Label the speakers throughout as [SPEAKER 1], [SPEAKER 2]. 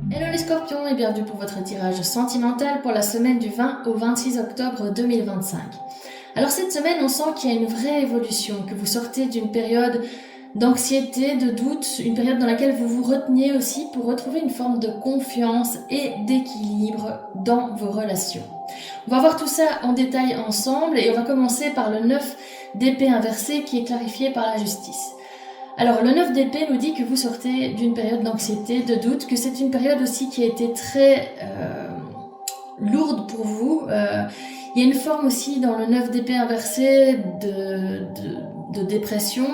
[SPEAKER 1] Hello les scorpions et bienvenue pour votre tirage sentimental pour la semaine du 20 au 26 octobre 2025. Alors cette semaine, on sent qu'il y a une vraie évolution, que vous sortez d'une période d'anxiété, de doute, une période dans laquelle vous vous reteniez aussi pour retrouver une forme de confiance et d'équilibre dans vos relations. On va voir tout ça en détail ensemble et on va commencer par le 9 d'épée inversé qui est clarifié par la justice. Alors, le 9 d'épée nous dit que vous sortez d'une période d'anxiété, de doute, que c'est une période aussi qui a été très lourde pour vous. Il y a une forme aussi dans le 9 d'épée inversé de dépression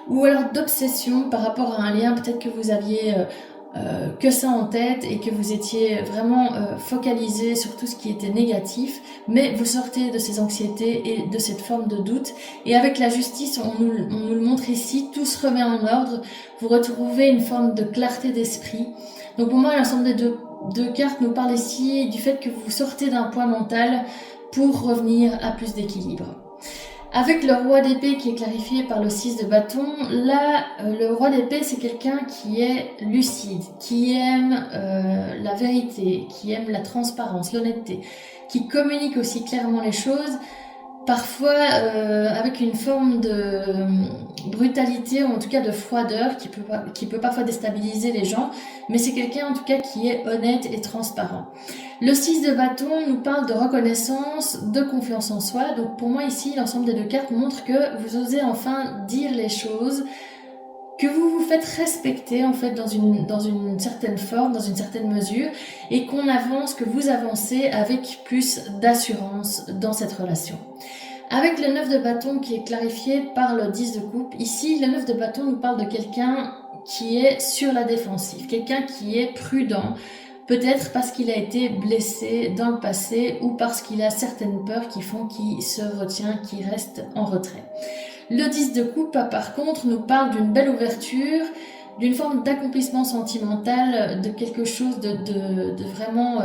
[SPEAKER 1] ou alors d'obsession par rapport à un lien peut-être que vous aviez que ça en tête et que vous étiez vraiment focalisé sur tout ce qui était négatif, mais vous sortez de ces anxiétés et de cette forme de doute. Et avec la justice, on nous le montre ici, tout se remet en ordre, vous retrouvez une forme de clarté d'esprit. Donc pour moi, l'ensemble des deux cartes nous parle ici du fait que vous sortez d'un poids mental pour revenir à plus d'équilibre. Avec le roi d'épée qui est clarifié par le 6 de bâton, là, le roi d'épée, c'est quelqu'un qui est lucide, qui aime la vérité, qui aime la transparence, l'honnêteté, qui communique aussi clairement les choses, parfois avec une forme de brutalité ou en tout cas de froideur qui peut parfois déstabiliser les gens, mais c'est quelqu'un en tout cas qui est honnête et transparent. Le 6 de bâton nous parle de reconnaissance, de confiance en soi, donc pour moi ici l'ensemble des deux cartes montre que vous osez enfin dire les choses, que vous vous faites respecter en fait dans une certaine forme, dans une certaine mesure, et qu'on avance, que vous avancez avec plus d'assurance dans cette relation. Avec le 9 de bâton qui est clarifié par le 10 de coupe, ici le 9 de bâton nous parle de quelqu'un qui est sur la défensive, quelqu'un qui est prudent, peut-être parce qu'il a été blessé dans le passé ou parce qu'il a certaines peurs qui font qu'il se retient, qu'il reste en retrait. Le 10 de coupe, par contre, nous parle d'une belle ouverture, d'une forme d'accomplissement sentimental, de quelque chose de vraiment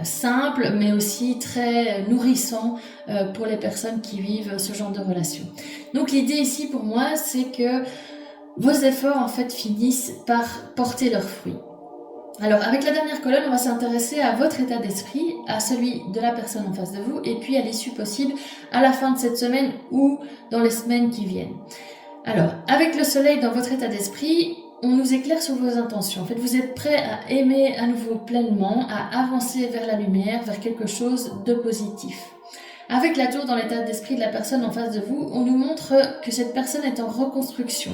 [SPEAKER 1] simple, mais aussi très nourrissant pour les personnes qui vivent ce genre de relation. Donc l'idée ici pour moi, c'est que vos efforts en fait finissent par porter leurs fruits. Alors avec la dernière colonne, on va s'intéresser à votre état d'esprit, à celui de la personne en face de vous, et puis à l'issue possible à la fin de cette semaine ou dans les semaines qui viennent. Alors, avec le soleil dans votre état d'esprit, on nous éclaire sur vos intentions. En fait, vous êtes prêt à aimer à nouveau pleinement, à avancer vers la lumière, vers quelque chose de positif. Avec la tour dans l'état d'esprit de la personne en face de vous, on nous montre que cette personne est en reconstruction,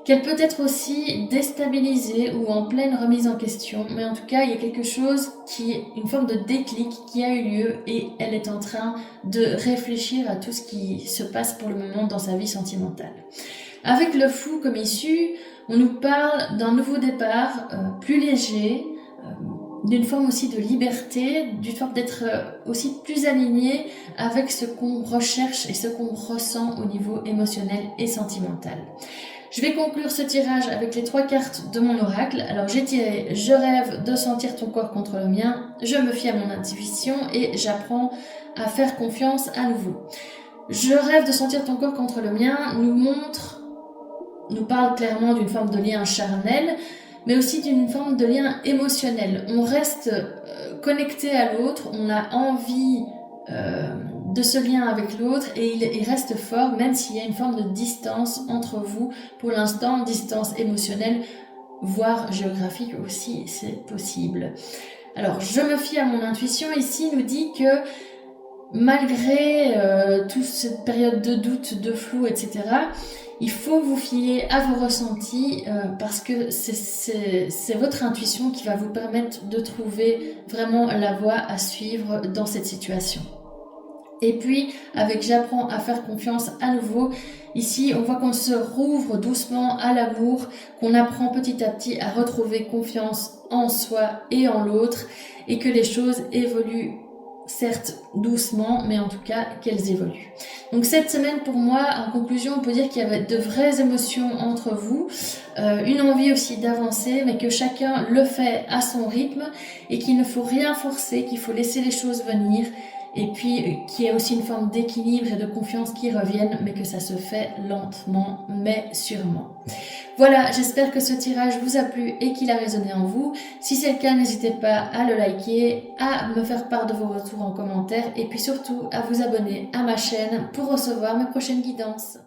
[SPEAKER 1] qu'elle peut être aussi déstabilisée ou en pleine remise en question, mais en tout cas, il y a quelque chose qui est une forme de déclic qui a eu lieu et elle est en train de réfléchir à tout ce qui se passe pour le moment dans sa vie sentimentale. Avec le fou comme issue, on nous parle d'un nouveau départ plus léger, d'une forme aussi de liberté, d'une forme d'être aussi plus aligné avec ce qu'on recherche et ce qu'on ressent au niveau émotionnel et sentimental. Je vais conclure ce tirage avec les 3 cartes de mon oracle. Alors j'ai tiré « Je rêve de sentir ton corps contre le mien »,« Je me fie à mon intuition » et « J'apprends à faire confiance à nouveau ». « Je rêve de sentir ton corps contre le mien » nous parle clairement d'une forme de lien charnel, mais aussi d'une forme de lien émotionnel. On reste connecté à l'autre, on a envie de ce lien avec l'autre et il reste fort même s'il y a une forme de distance entre vous pour l'instant, distance émotionnelle, voire géographique aussi, c'est possible. Alors, je me fie à mon intuition ici nous dit que malgré toute cette période de doute, de flou, etc., il faut vous fier à vos ressentis parce que c'est votre intuition qui va vous permettre de trouver vraiment la voie à suivre dans cette situation. Et puis, avec J'apprends à faire confiance à nouveau, ici, on voit qu'on se rouvre doucement à l'amour, qu'on apprend petit à petit à retrouver confiance en soi et en l'autre, et que les choses évoluent, certes doucement, mais en tout cas qu'elles évoluent. Donc cette semaine, pour moi, en conclusion, on peut dire qu'il y avait de vraies émotions entre vous, une envie aussi d'avancer, mais que chacun le fait à son rythme, et qu'il ne faut rien forcer, qu'il faut laisser les choses venir, et puis qu'il y ait aussi une forme d'équilibre et de confiance qui revienne, mais que ça se fait lentement, mais sûrement. Voilà, j'espère que ce tirage vous a plu et qu'il a résonné en vous. Si c'est le cas, n'hésitez pas à le liker, à me faire part de vos retours en commentaire et puis surtout à vous abonner à ma chaîne pour recevoir mes prochaines guidances.